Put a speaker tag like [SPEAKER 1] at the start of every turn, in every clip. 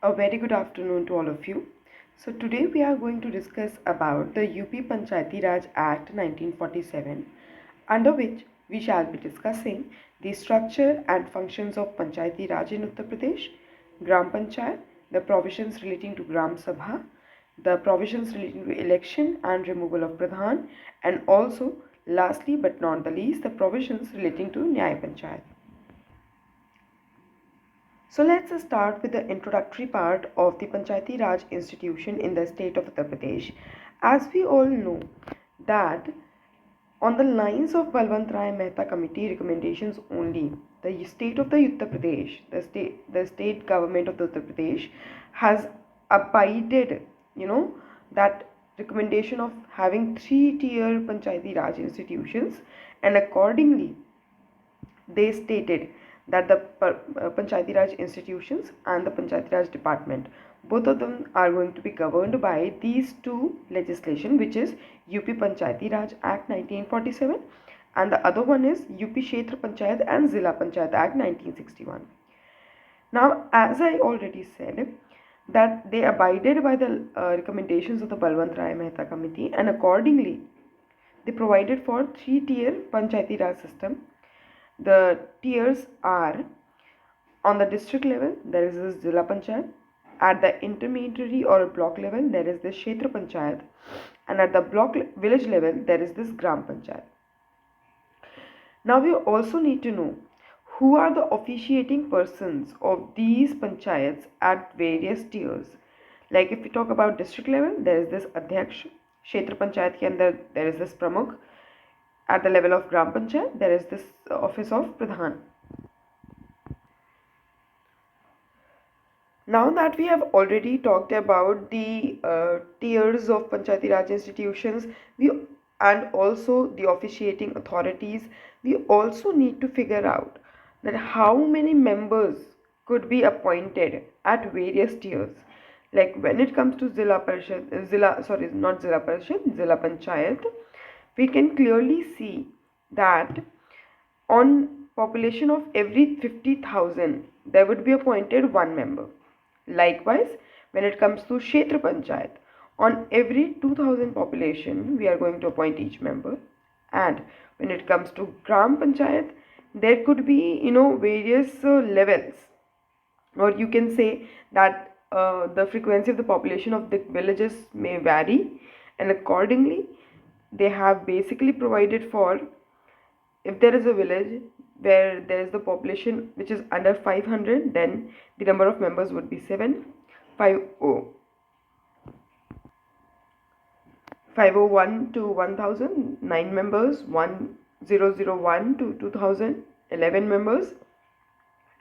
[SPEAKER 1] A very good afternoon to all of you. So today we are going to discuss about the UP Panchayati Raj Act 1947, under which we shall be discussing the structure and functions of Panchayati Raj in Uttar Pradesh, Gram Panchayat, the provisions relating to Gram Sabha, the provisions relating to election and removal of Pradhan, and also lastly but not the least the provisions relating to Nyaya Panchayat. So let's start with the introductory part of the Panchayati Raj institution in the state of Uttar Pradesh. As we all know that on the lines of Balwant Rai Mehta committee recommendations only, the state of the Uttar Pradesh, the state government of the Uttar Pradesh has abided, that recommendation of having three-tier Panchayati Raj institutions, and accordingly they stated that the Panchayati Raj institutions and the Panchayati Raj department, both of them are going to be governed by these two legislation, which is UP Panchayati Raj Act 1947 and the other one is UP Kshetra Panchayat and Zilla Panchayat Act 1961. Now, as I already said, that they abided by the recommendations of the Balwant Rai Mehta committee, and accordingly they provided for three-tier Panchayati Raj system. The tiers are: on the district level, there is this Zilla Panchayat; at the intermediary or block level, there is this Kshetra Panchayat; and at the village level, there is this Gram Panchayat. Now we also need to know who are the officiating persons of these panchayats at various tiers. Like if we talk about district level, there is this Adhyaksh; Kshetra Panchayat ke andar there is this Pramukh; at the level of Gram Panchayat, there is this office of Pradhan. Now that we have already talked about the tiers of Panchayati Raj institutions, we and also the officiating authorities, we also need to figure out that how many members could be appointed at various tiers. Like when it comes to Zilla Parishad, not Zilla Parishad, Zilla Panchayat, we can clearly see that on population of every 50,000 there would be appointed one member. Likewise, when it comes to Kshetra Panchayat, on every 2000 population we are going to appoint each member. And when it comes to Gram Panchayat, there could be various levels, or you can say that the frequency of the population of the villages may vary, and accordingly they have basically provided for, if there is a village where there is the population which is under 500, then the number of members would be 7. 501 to 1000, 9 members; 1001 to 2000, 11 members;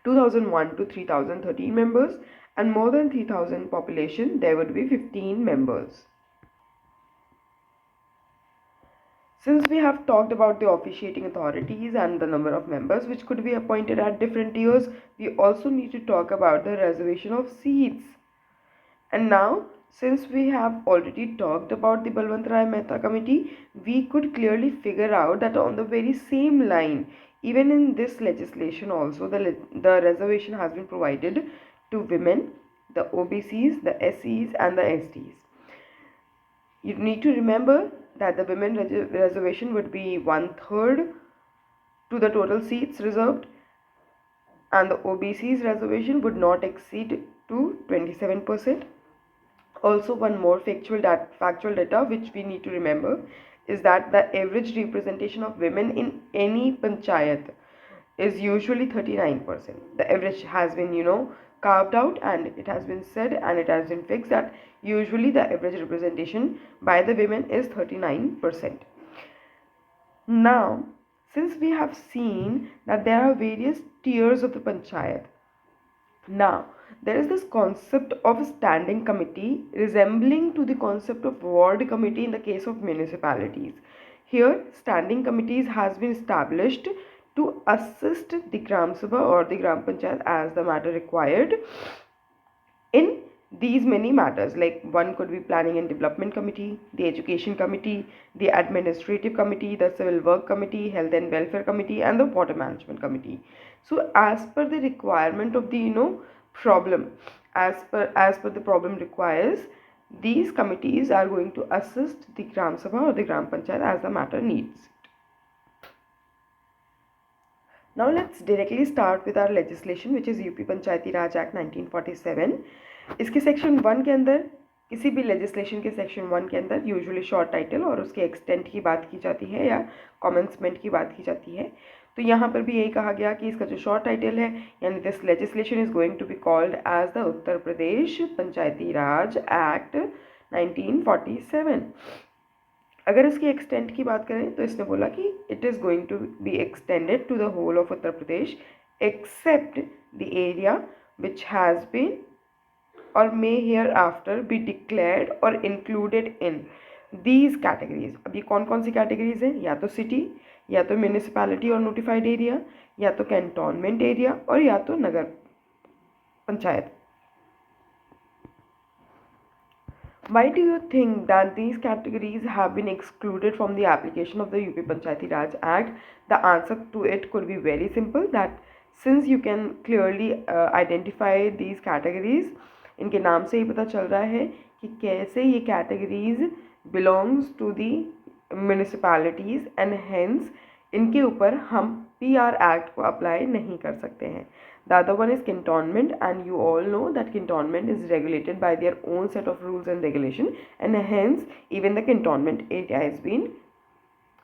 [SPEAKER 1] 2001 to 3000, 13 members; and more than 3000 population, there would be 15 members. Since we have talked about the officiating authorities and the number of members which could be appointed at different tiers, we also need to talk about the reservation of seats. And now, since we have already talked about the Balwant Rai Mehta committee, we could clearly figure out that on the very same line, even in this legislation also, the reservation has been provided to women, the OBCs, the SCs and the STs. You need to remember that the women reservation would be 1/3 to the total seats reserved, and the OBC's reservation would not exceed to 27%. Also, one more factual data which we need to remember is that the average representation of women in any panchayat is usually 39%. The average has been, carved out, and it has been said and it has been fixed that usually the average representation by the women is 39%. Now, since we have seen that there are various tiers of the panchayat, now there is this concept of standing committee resembling to the concept of ward committee in the case of municipalities. Here, standing committees has been established to assist the Gram Sabha or the Gram Panchayat as the matter required in these many matters. Like one could be planning and development committee, the education committee, the administrative committee, the civil work committee, health and welfare committee, and the water management committee. So as per the requirement of the problem, as per the problem requires, these committees are going to assist the Gram Sabha or the Gram Panchayat as the matter needs. Now let's directly start with our legislation, which is UP Panchayati Raj act 1947. इसके section 1 के अंदर, किसी भी legislation के section 1 के अंदर usually short title और उसके एक्सटेंट की बात की जाती है या कमेंसमेंट की बात की जाती है. तो यहाँ पर भी यही कहा गया कि इसका जो शॉर्ट टाइटल है, यानी this legislation is going to be called as the Uttar Pradesh Panchayati Raj act 1947. अगर इसकी एक्सटेंट की बात करें तो इसने बोला कि it is going to be extended to the whole of Uttar Pradesh except the area which has been और may hereafter be declared और इंक्लूडेड इन दीज कैटेगरीज. अब ये कौन कौन सी कैटेगरीज हैं? या तो सिटी, या तो म्यूनिसिपैलिटी और नोटिफाइड एरिया, या तो कैंटोनमेंट एरिया, और या तो नगर panchayat. Why do you think that these categories have been excluded from the application of the UP Panchayati Raj Act? The answer to it could be very simple, that since you can clearly identify these categories, इनके नाम से ही पता चल रहा है कि कैसे ये categories belongs to the municipalities and hence इनके ऊपर हम PR Act को apply नहीं कर सकते हैं. The other one is cantonment, and you all know that cantonment is regulated by their own set of rules and regulation, and hence even the cantonment area has been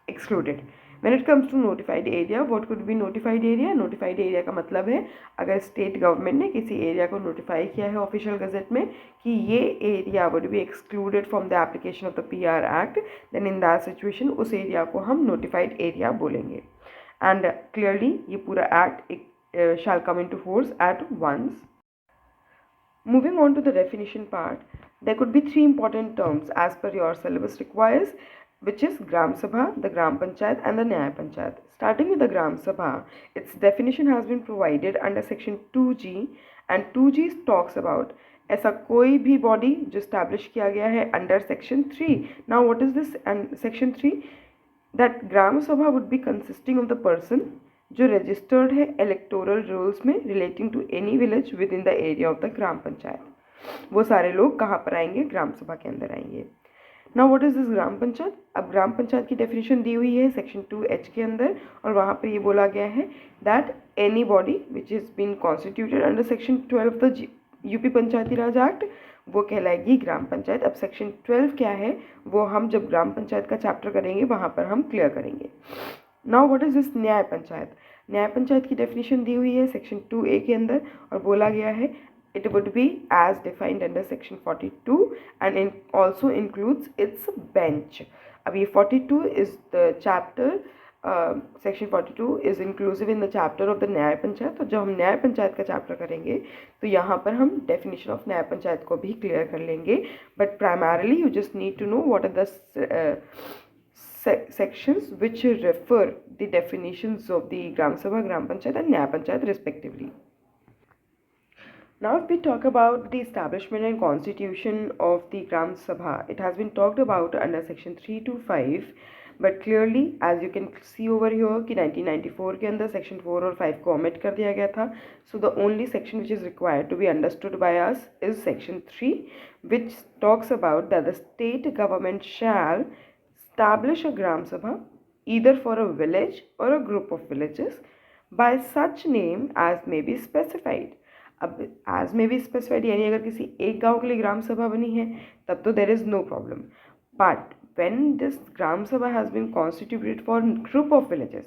[SPEAKER 1] excluded. When it comes to notified area, what could be notified area? Notified area का मतलब है अगर state government ने किसी area को notify किया है official gazette में कि ये area would be excluded from the application of the PR act, then in that situation उस एरिया को हम नोटिफाइड एरिया बोलेंगे. एंड क्लियरली ये पूरा act shall come into force at once. Moving on to the definition part, there could be 3 important terms as per your syllabus requires, which is Gram Sabha, the Gram Panchayat and the Nyaya Panchayat. Starting with the Gram Sabha, its definition has been provided under section 2G, and 2G talks about ऐसा कोई भी body जो establish किया गया है under section 3. Now what is this and section 3? That Gram Sabha would be consisting of the person जो registered है electoral rolls में relating to any village within the area of the gram panchayat. वो सारे लोग कहाँ पर आएंगे? ग्राम सभा के अंदर आएंगे. नाउ व्हाट इज दिस ग्राम पंचायत? अब ग्राम पंचायत की डेफिनेशन दी हुई है सेक्शन 2H के अंदर, और वहाँ पर ये बोला गया है that any body which is been constituted under section 12 the UP Panchayati Raj act, वो कहलाएगी ग्राम पंचायत. अब सेक्शन 12 क्या है वो हम जब ग्राम पंचायत का चैप्टर करेंगे वहाँ पर हम क्लियर करेंगे. नाउ व्हाट इज दिस न्याय पंचायत? न्याय पंचायत की डेफिनेशन दी हुई है सेक्शन 2A के अंदर, और बोला गया है it would be as defined under section 42 and also includes its bench. अब ये 42 is the chapter, section 42 is inclusive in the chapter of the Nyaya Panchayat. तो जब हम न्याय पंचायत का चैप्टर करेंगे तो यहाँ पर हम डेफिनेशन ऑफ न्याय पंचायत को भी क्लियर कर लेंगे, but primarily you just need to know what are the sections which refer the definitions of the Gram Sabha, Gram Panchayat and Nyaya Panchayat respectively. Now if we talk about the establishment and constitution of the Gram Sabha, it has been talked about under section 3 to 5, but clearly as you can see over here कि 1994 के अंदर section 4 और 5 को omit कर दिया गया था. So the only section which is required to be understood by us is section 3, which talks about that the state government shall establish a Gram Sabha either for a village or a group of villages by such name as may be specified. अब as may be specified यानी अगर किसी एक गांव के लिए ग्राम सभा बनी है तब तो there is no problem, but when this ग्राम सभा has been constituted for group of villages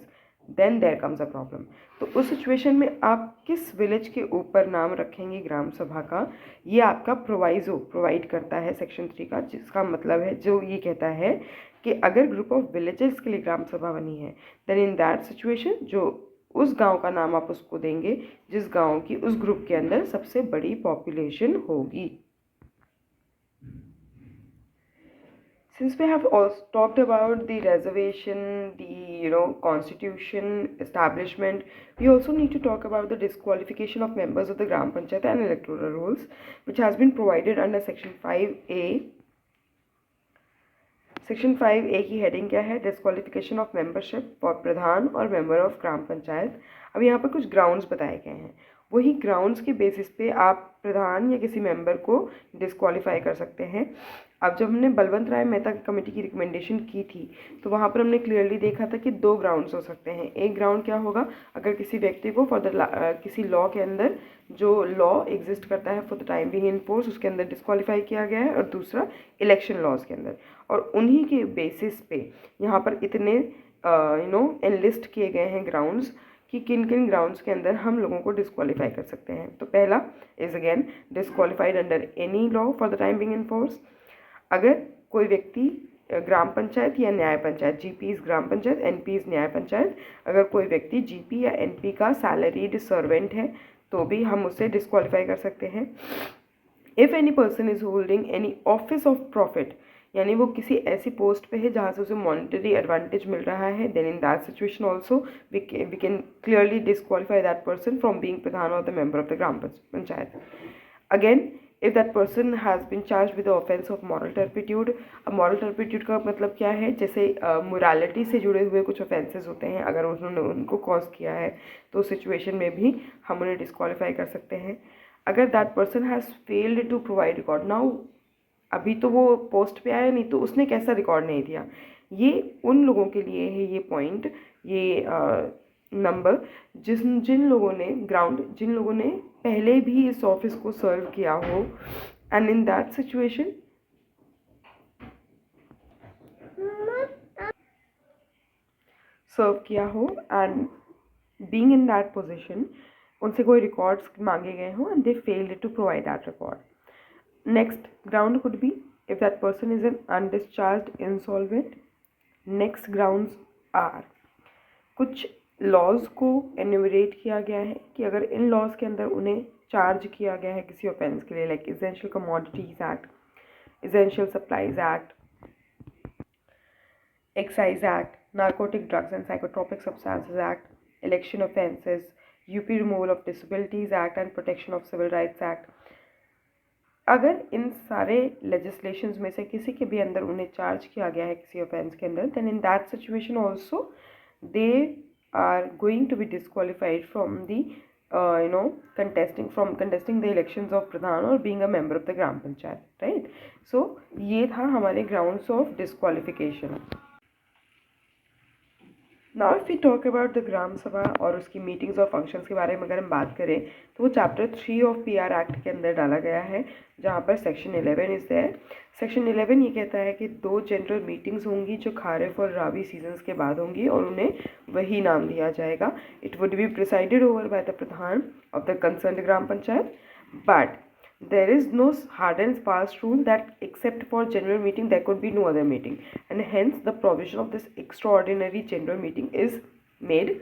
[SPEAKER 1] then there comes a problem. तो उस सिचुएशन में आप किस विलेज के ऊपर नाम रखेंगे ग्राम सभा का, ये आपका प्रोवाइजो प्रोवाइड करता है सेक्शन 3 का, जिसका मतलब है जो ये कहता है कि अगर ग्रुप ऑफ विलेजेस के लिए ग्राम सभा बनी है देन इन दैट सिचुएशन जो उस गांव का नाम आप उसको देंगे जिस गांव की उस ग्रुप के अंदर सबसे बड़ी पॉपुलेशन होगी. Since we have also talked about the reservation, the constitution establishment, we also need to talk about the disqualification of members of the Gram Panchayat and electoral rolls, which has been provided under section 5A. Section 5A की heading क्या है? Disqualification of membership for प्रधान और member of gram panchayat. अब यहाँ पर कुछ grounds बताए गए हैं. वही ग्राउंड्स के बेसिस पे आप प्रधान या किसी मेंबर को डिस्क्वालीफाई कर सकते हैं। अब जब हमने बलवंत राय मेहता कमेटी की रिकमेंडेशन की थी तो वहाँ पर हमने क्लियरली देखा था कि 2 ग्राउंड्स हो सकते हैं। एक ग्राउंड क्या होगा, अगर किसी व्यक्ति को किसी लॉ के अंदर जो लॉ एग्जिस्ट करता है for the time being in force उसके अंदर डिस्क्वालीफाई किया गया है, और दूसरा इलेक्शन लॉज के अंदर, और उन्हीं के बेसिस पे यहाँ पर इतने एनलिस्ट किए गए हैं ग्राउंड्स कि किन किन ग्राउंड्स के अंदर हम लोगों को डिस्क्वालीफाई कर सकते हैं। तो पहला is again disqualified under any law for the time being in force. अगर कोई व्यक्ति ग्राम पंचायत या न्याय panchayat, GP is gram panchayat, NP is न्याय पंचायत, अगर कोई व्यक्ति जीपी या एनपी का सैलरीड सर्वेंट है तो भी हम उसे डिस्क्वालीफाई कर सकते हैं। If any person is holding any office of profit, यानी वो किसी ऐसी पोस्ट पे है जहाँ से उसे मॉनिटरी एडवांटेज मिल रहा है, then in that situation also we can clearly disqualify that person from being pradhan और the member of the gram panchayat. Again if that person has been charge with the offence of moral turpitude. अब moral turpitude का मतलब क्या है, जैसे morality से जुड़े हुए कुछ ऑफेंसेस होते हैं, अगर उन्होंने उनको कॉज किया है तो उस सिचुएशन में भी हम उन्हें डिस्क्वालीफाई कर सकते हैं। अगर that person has failed to provide record, now अभी तो वो पोस्ट पे आया नहीं तो उसने कैसा रिकॉर्ड नहीं दिया, ये उन लोगों के लिए है ये पॉइंट, ये नंबर जिन लोगों ने जिन लोगों ने पहले भी इस ऑफिस को सर्व किया हो, and in that situation serve किया हो and being in that position उनसे कोई रिकॉर्ड्स मांगे गए हों and they failed to provide that record. Next ground could be if that person is an undischarged insolvent. Next grounds are कुछ laws को enumerate किया गया है कि अगर इन लॉज के अंदर उन्हें चार्ज किया गया है किसी ऑफेंस के लिए, like essential commodities act, essential supplies act, excise act, narcotic drugs and psychotropic substances act, election offences, UP removal of disabilities act and protection of civil rights act. अगर इन सारे लेजिस्लेशंस में से किसी के भी अंदर उन्हें चार्ज किया गया है किसी ऑफेंस के अंदर, then in that situation also they are going to be disqualified from the contesting the elections of pradhan और being a member of the gram panchayat, right. So ये था हमारे grounds of disqualification. Now if we talk about the gram sabha और उसकी meetings और functions के बारे में अगर हम बात करें तो वो चैप्टर 3 ऑफ पीआर एक्ट के अंदर डाला गया है, जहाँ पर सेक्शन 11 इज देयर। सेक्शन 11 ये कहता है कि 2 जनरल मीटिंग्स होंगी जो खारिफ और राबी सीजन्स के बाद होंगी और उन्हें वही नाम दिया जाएगा। It would B presided over by the Pradhan of the concerned gram panchayat, but there is no hard and fast rule that except for general meeting there could be no other meeting, and hence the provision of this extraordinary general meeting is made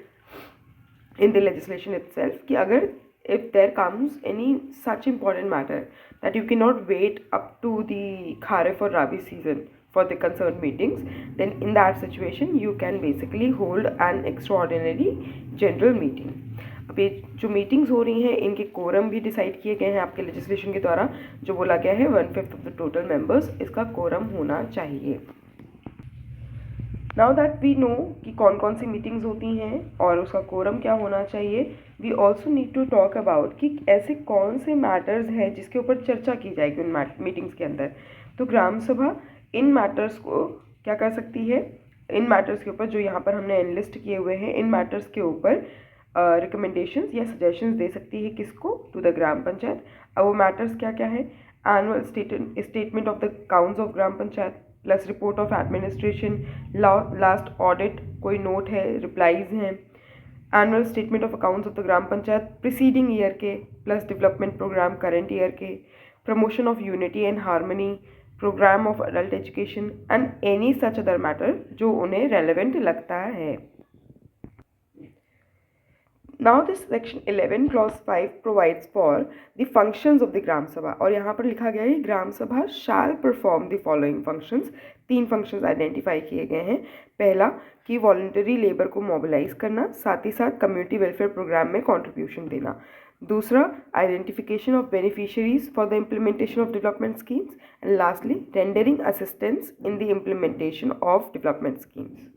[SPEAKER 1] in the legislation itself कि अगर if there comes any such important matter that you cannot wait up to the kharif or rabi season for the concerned meetings, then in that situation you can basically hold an extraordinary general meeting। अब ये जो meetings हो रही हैं इनके quorum भी decide किए गए हैं आपके लेजिस्लेशन के द्वारा, जो बोला गया है 1/5 ऑफ द टोटल मेंबर्स इसका कोरम होना चाहिए। नाउ दैट वी नो कि कौन कौन सी मीटिंग्स होती हैं और उसका कोरम क्या होना चाहिए, we also need to talk about कि ऐसे कौन से मैटर्स हैं जिसके ऊपर चर्चा की जाएगी उन मीटिंग्स के अंदर। तो ग्राम सभा इन मैटर्स को क्या कर सकती है, इन मैटर्स के ऊपर जो यहाँ पर हमने एनलिस्ट किए हुए हैं, इन मैटर्स के ऊपर रिकमेंडेशंस या सजेशंस दे सकती है किसको, टू द ग्राम पंचायत। अब वो मैटर्स क्या क्या है, annual statement of the accounts of gram panchayat plus report of administration, last audit कोई नोट है, रिप्लाईज हैं, annual statement of accounts of the gram panchayat preceding year के plus development programme current year के, promotion of unity and harmony, programme of adult education and any such other matter जो उन्हें relevant लगता है। Now this section 11 clause 5 provides for the functions of the ग्राम सभा, और यहाँ पर लिखा गया है ग्राम सभा shall perform the following functions। 3 functions identify किए गए हैं। पहला कि वॉलंटरी लेबर को मोबिलाइज करना, साथ ही साथ कम्युनिटी वेलफेयर प्रोग्राम में कंट्रीब्यूशन देना। दूसरा identification of beneficiaries for the implementation of development schemes, and lastly rendering assistance in the implementation of development schemes.